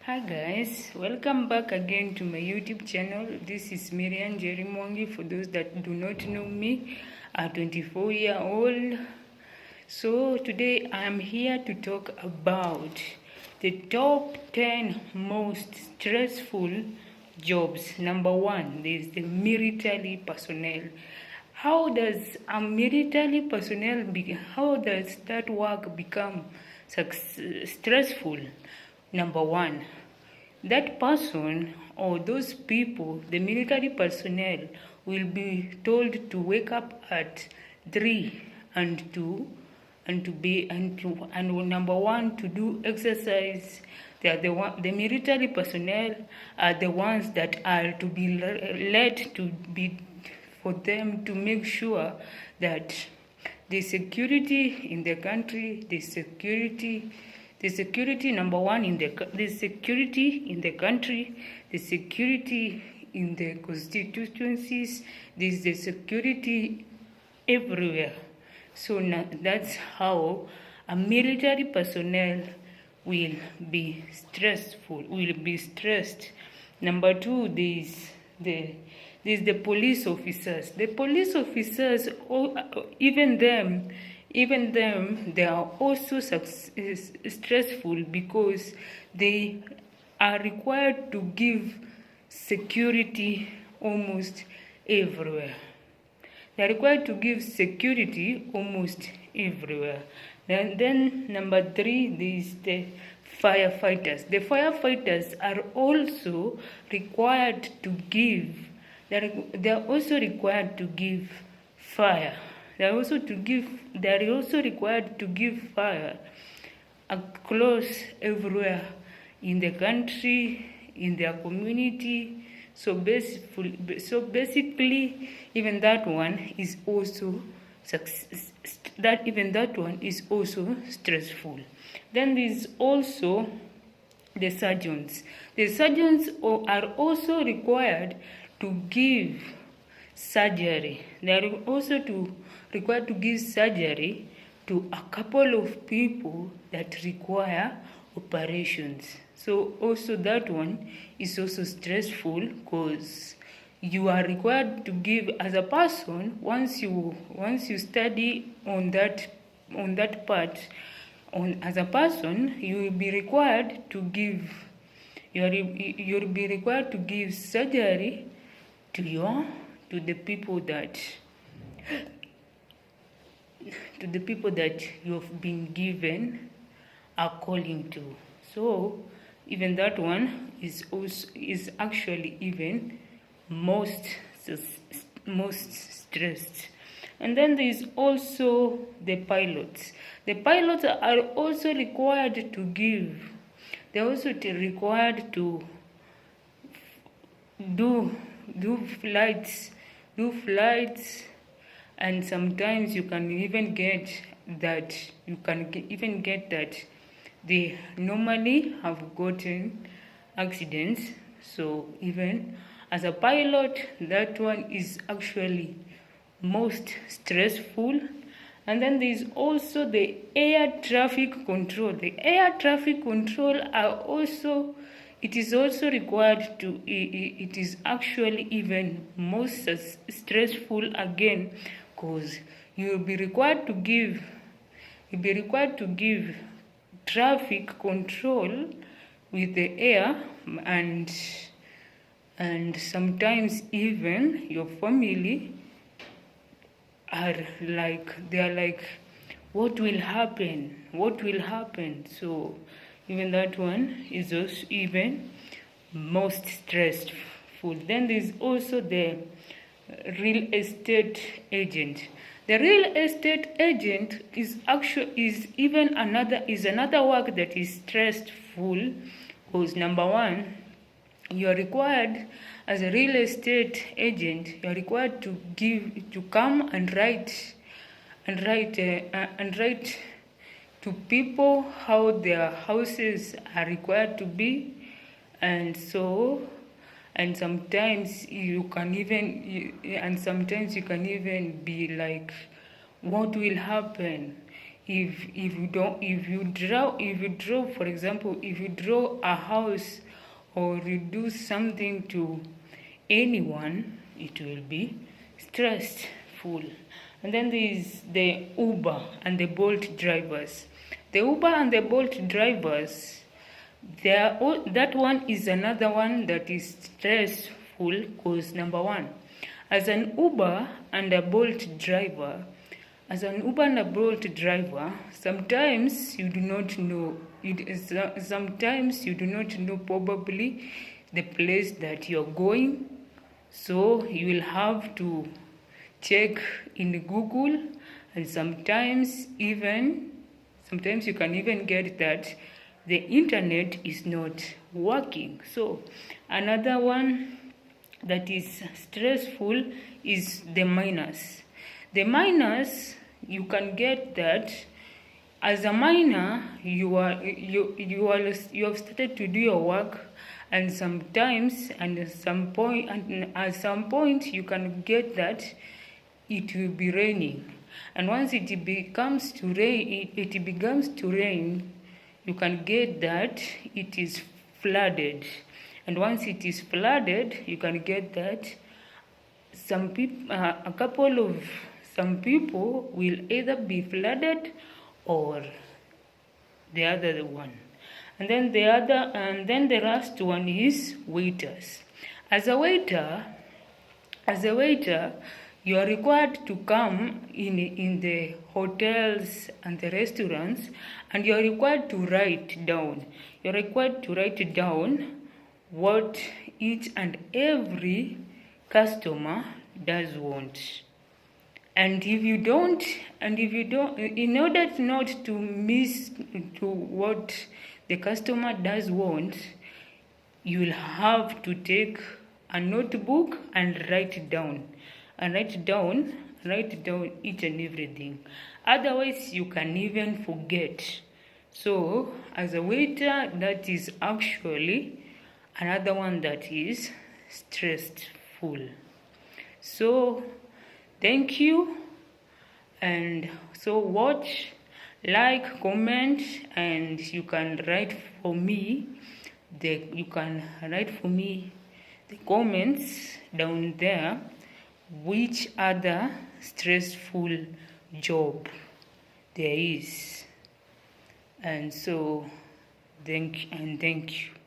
Hi guys, welcome back again to my YouTube channel. This is Miriam Jerry Mwangi. For those that do not know me, I'm 24-year-old. So today I'm here to talk about the top 10 most stressful jobs. Number one, there's the military personnel. How does a military personnel how does that work become stressful? Number one, that person or those people, the military personnel, will be told to wake up at 3 and number one, to do exercise. They are the military personnel are the ones that are to be led to be for them to make sure that the security in the country, the security number one in the security in the country, the security in the constituencies, there's the security everywhere. So now that's how a military personnel will be stressed. Number two, there's the police officers. The police officers, even them, they are also stressful because they are required to give security almost everywhere. They are required to give security almost everywhere. And then number three, is the firefighters. The firefighters are also required to give. They are also required to give fire. They are also required to give fire across everywhere in the country, in their community. So basically, even that one is also stressful. Then there's also the surgeons. The surgeons are also required to give surgery. They are also required to give surgery to a couple of people that require operations. So also that one is also stressful because you are required to give as a person. Once you study on that part, as a person, you will be required to give. You'll be required to give surgery to the people that you have been given a calling to. So even that one is actually even most stressed. And then there is also the pilots. The pilots are also required to give. They're also required to do flights, and sometimes you can even get that they normally have gotten accidents. So even as a pilot, that one is actually most stressful. And then there is also the air traffic control. The air traffic control it is also required to. It is actually even most stressful again, because you will be required to give. Traffic control with the air, and sometimes even your family are like, what will happen? So even that one is also even most stressful. Then there's also the real estate agent. The real estate agent is another work that is stressful, because number one, you are required as a real estate agent, you are required to come and write to people how their houses are required to be, and sometimes you can even be like, what will happen if you draw, for example, if you draw a house or you do something to anyone, it will be stressful. And then there is the Uber and the Bolt drivers. The Uber and the Bolt drivers, that one is another one that is stressful, because number one, as an Uber and a Bolt driver, sometimes you do not know. Sometimes you do not know probably the place that you're going, so you will have to check in Google, and sometimes you can even get that the internet is not working. So another one that is stressful is the miners. The miners, you can get that as a miner, you have started to do your work, and at some point you can get that it will be raining, and once it begins to rain, you can get that it is flooded, and once it is flooded, you can get that some people will either be flooded or the other one. And then the last one is waiters. As a waiter, you are required to come in the hotels and the restaurants, and you are required to write down. You're required to write down what each and every customer does want. And if you don't, in order not to miss to what the customer does want, you will have to take a notebook and write down each and everything. Otherwise, you can even forget. So, as a waiter, that is actually another one that is stressful. So, thank you. And so watch, like, comment, and you can write for me the comments down there, which other stressful job there is. And so thank you.